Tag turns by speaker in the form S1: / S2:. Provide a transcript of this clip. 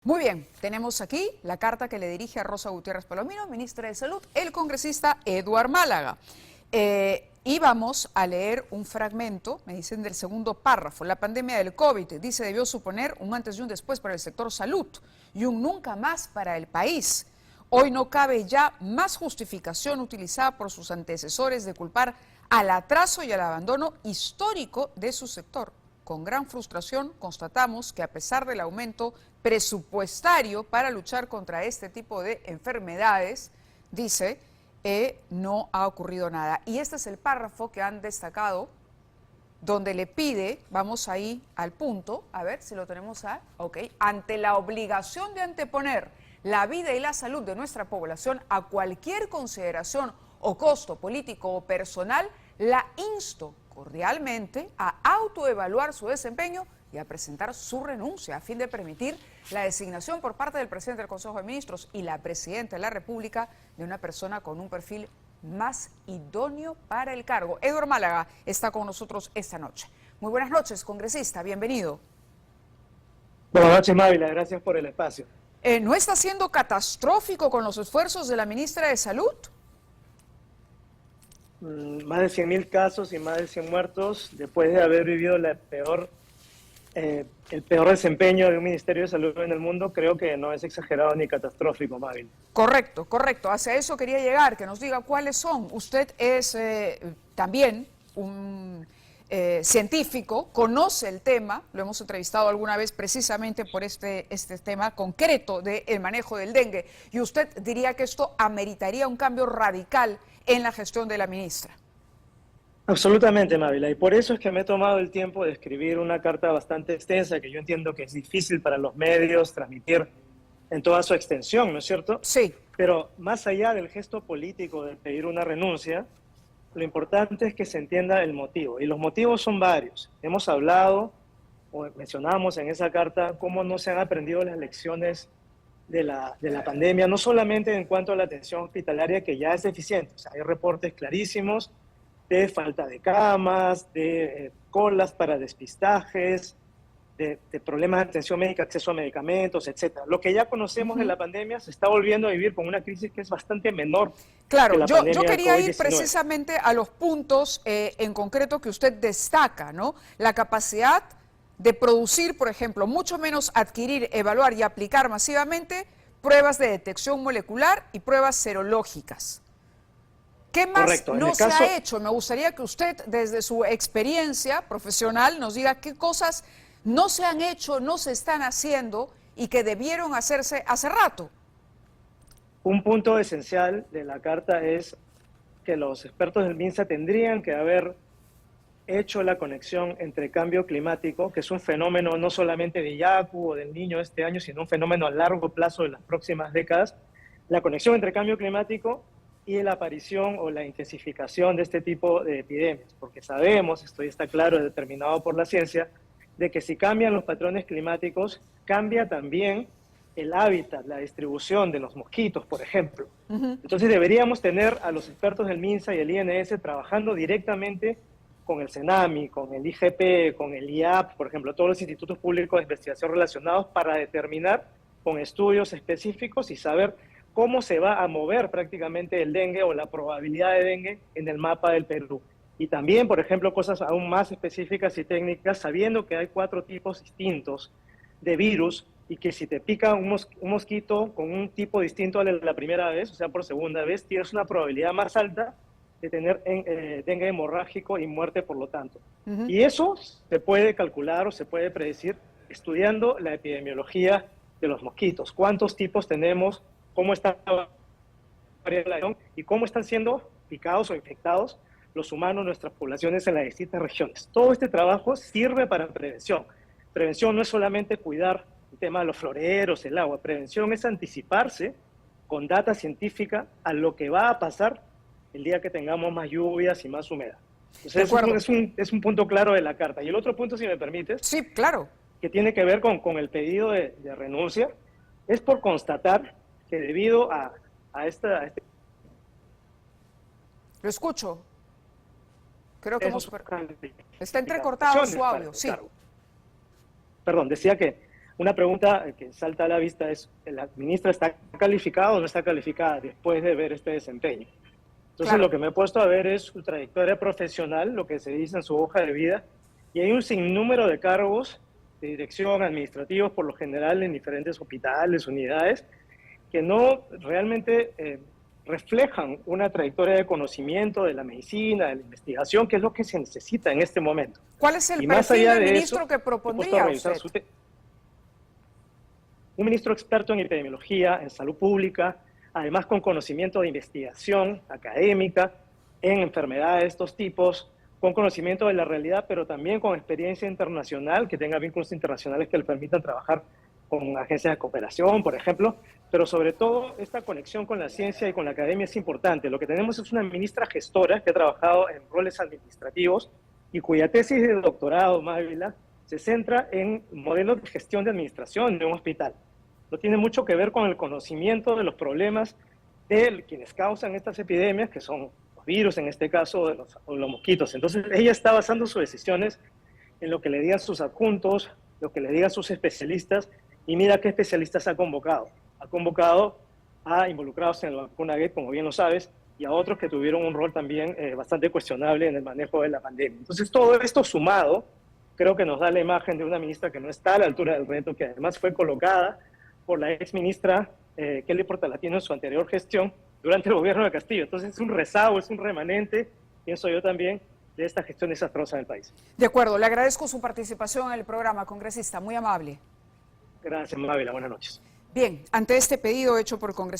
S1: Muy bien, tenemos aquí la carta que le dirige a Rosa Gutiérrez Palomino, ministra de Salud, el congresista Eduard Málaga. Y vamos a leer un fragmento, me dicen, del segundo párrafo. La pandemia del COVID, dice, debió suponer un antes y un después para el sector salud y un nunca más para el país. Hoy no cabe ya más justificación utilizada por sus antecesores de culpar al atraso y al abandono histórico de su sector. Con gran frustración constatamos que a pesar del aumento presupuestario para luchar contra este tipo de enfermedades, dice, no ha ocurrido nada. Y este es el párrafo que han destacado, donde le pide, vamos ahí al punto, a ver si lo tenemos ante la obligación de anteponer la vida y la salud de nuestra población a cualquier consideración o costo político o personal, la insto cordialmente a autoevaluar su desempeño y a presentar su renuncia a fin de permitir la designación por parte del presidente del Consejo de Ministros y la presidenta de la República de una persona con un perfil más idóneo para el cargo. Eduard Málaga está con nosotros esta noche. Muy buenas noches, congresista, bienvenido.
S2: Buenas noches, Mávila, gracias por el espacio.
S1: ¿No está siendo catastrófico con los esfuerzos de la ministra de Salud?
S2: Más de 100.000 casos y más de 100 muertos después de haber vivido el peor desempeño de un Ministerio de Salud en el mundo, creo que no es exagerado ni catastrófico, Mávila.
S1: Correcto, correcto. Hacia eso quería llegar, que nos diga cuáles son. Usted es también un científico, conoce el tema, lo hemos entrevistado alguna vez precisamente por este tema concreto del manejo del dengue, y usted diría que esto ameritaría un cambio radical en la gestión de la ministra.
S2: Absolutamente, Mávila, y por eso es que me he tomado el tiempo de escribir una carta bastante extensa, que yo entiendo que es difícil para los medios transmitir en toda su extensión, ¿no es cierto?
S1: Sí.
S2: Pero más allá del gesto político de pedir una renuncia, lo importante es que se entienda el motivo, y los motivos son varios. Hemos hablado, o mencionamos en esa carta, cómo no se han aprendido las lecciones de la pandemia, no solamente en cuanto a la atención hospitalaria, que ya es deficiente. O sea, hay reportes clarísimos de falta de camas, de colas para despistajes, de problemas de atención médica, acceso a medicamentos, etc. Lo que ya conocemos de la pandemia se está volviendo a vivir con una crisis que es bastante menor.
S1: Claro,
S2: que la
S1: yo quería ir precisamente a los puntos en concreto que usted destaca, ¿no? La capacidad de producir, por ejemplo, mucho menos adquirir, evaluar y aplicar masivamente pruebas de detección molecular y pruebas serológicas. ¿Qué más no se ha hecho? Me gustaría que usted, desde su experiencia profesional, nos diga qué cosas no se han hecho, no se están haciendo y que debieron hacerse hace rato.
S2: Un punto esencial de la carta es que los expertos del MINSA tendrían que haber hecho la conexión entre cambio climático, que es un fenómeno no solamente de Yaku o del Niño este año, sino un fenómeno a largo plazo de las próximas décadas, la conexión entre cambio climático y la aparición o la intensificación de este tipo de epidemias, porque sabemos, esto ya está claro, determinado por la ciencia, de que si cambian los patrones climáticos, cambia también el hábitat, la distribución de los mosquitos, por ejemplo. Entonces deberíamos tener a los expertos del MINSA y el INS trabajando directamente con el CENAMI, con el IGP, con el IAP, por ejemplo, todos los institutos públicos de investigación relacionados para determinar con estudios específicos y saber cómo se va a mover prácticamente el dengue o la probabilidad de dengue en el mapa del Perú. Y también, por ejemplo, cosas aún más específicas y técnicas, sabiendo que hay 4 tipos distintos de virus y que si te pica un mosquito con un tipo distinto a la primera vez, o sea, por segunda vez, tienes una probabilidad más alta de tener dengue hemorrágico y muerte, por lo tanto. Y eso se puede calcular o se puede predecir estudiando la epidemiología de los mosquitos. ¿Cuántos tipos tenemos? ¿Cómo está la variación? ¿Y cómo están siendo picados o infectados los humanos, nuestras poblaciones en las distintas regiones? Todo este trabajo sirve para prevención. Prevención no es solamente cuidar el tema de los floreros, el agua. Prevención es anticiparse con data científica a lo que va a pasar el día que tengamos más lluvias y más humedad. Entonces, es un punto claro de la carta. Y el otro punto, si me permites,
S1: sí, claro,
S2: que tiene que ver con el pedido de renuncia, es por constatar que debido a este...
S1: Lo escucho. Creo que está entrecortado su audio, sí.
S2: Perdón, decía que Una pregunta que salta a la vista es, ¿la ministra está calificada o no está calificada después de ver este desempeño? Entonces,
S1: Claro.
S2: lo que me he puesto a ver es su trayectoria profesional, lo que se dice en su hoja de vida, y hay un sinnúmero de cargos de dirección administrativos, por lo general en diferentes hospitales, unidades, que no realmente reflejan una trayectoria de conocimiento de la medicina, de la investigación, que es lo que se necesita en este momento.
S1: ¿Cuál es el
S2: Y más
S1: perfil
S2: allá
S1: del
S2: de
S1: ministro
S2: eso,
S1: que
S2: he puesto a
S1: propondría
S2: revisar
S1: usted?
S2: un ministro experto en epidemiología, en salud pública, además con conocimiento de investigación académica en enfermedades de estos tipos, con conocimiento de la realidad, pero también con experiencia internacional, que tenga vínculos internacionales que le permitan trabajar con agencias de cooperación, por ejemplo, pero sobre todo esta conexión con la ciencia y con la academia es importante. Lo que tenemos es una ministra gestora que ha trabajado en roles administrativos y cuya tesis de doctorado, Mávila, se centra en modelos de gestión de administración de un hospital. No tiene mucho que ver con el conocimiento de los problemas de quienes causan estas epidemias, que son los virus, en este caso, de los mosquitos. Entonces, ella está basando sus decisiones en lo que le digan sus adjuntos, lo que le digan sus especialistas, y mira qué especialistas ha convocado. Ha convocado a involucrados en la vacuna Gates, como bien lo sabes, y a otros que tuvieron un rol también bastante cuestionable en el manejo de la pandemia. Entonces, todo esto sumado, creo que nos da la imagen de una ministra que no está a la altura del reto, que además fue colocada por la ex ministra Kelly Portalatino en su anterior gestión durante el gobierno de Castillo. Entonces es un rezago, es un remanente, pienso yo también, de esta gestión desastrosa del país.
S1: De acuerdo, le agradezco su participación en el programa, congresista, muy amable.
S2: Gracias, Mávila, buenas noches.
S1: Bien, ante este pedido hecho por el congresista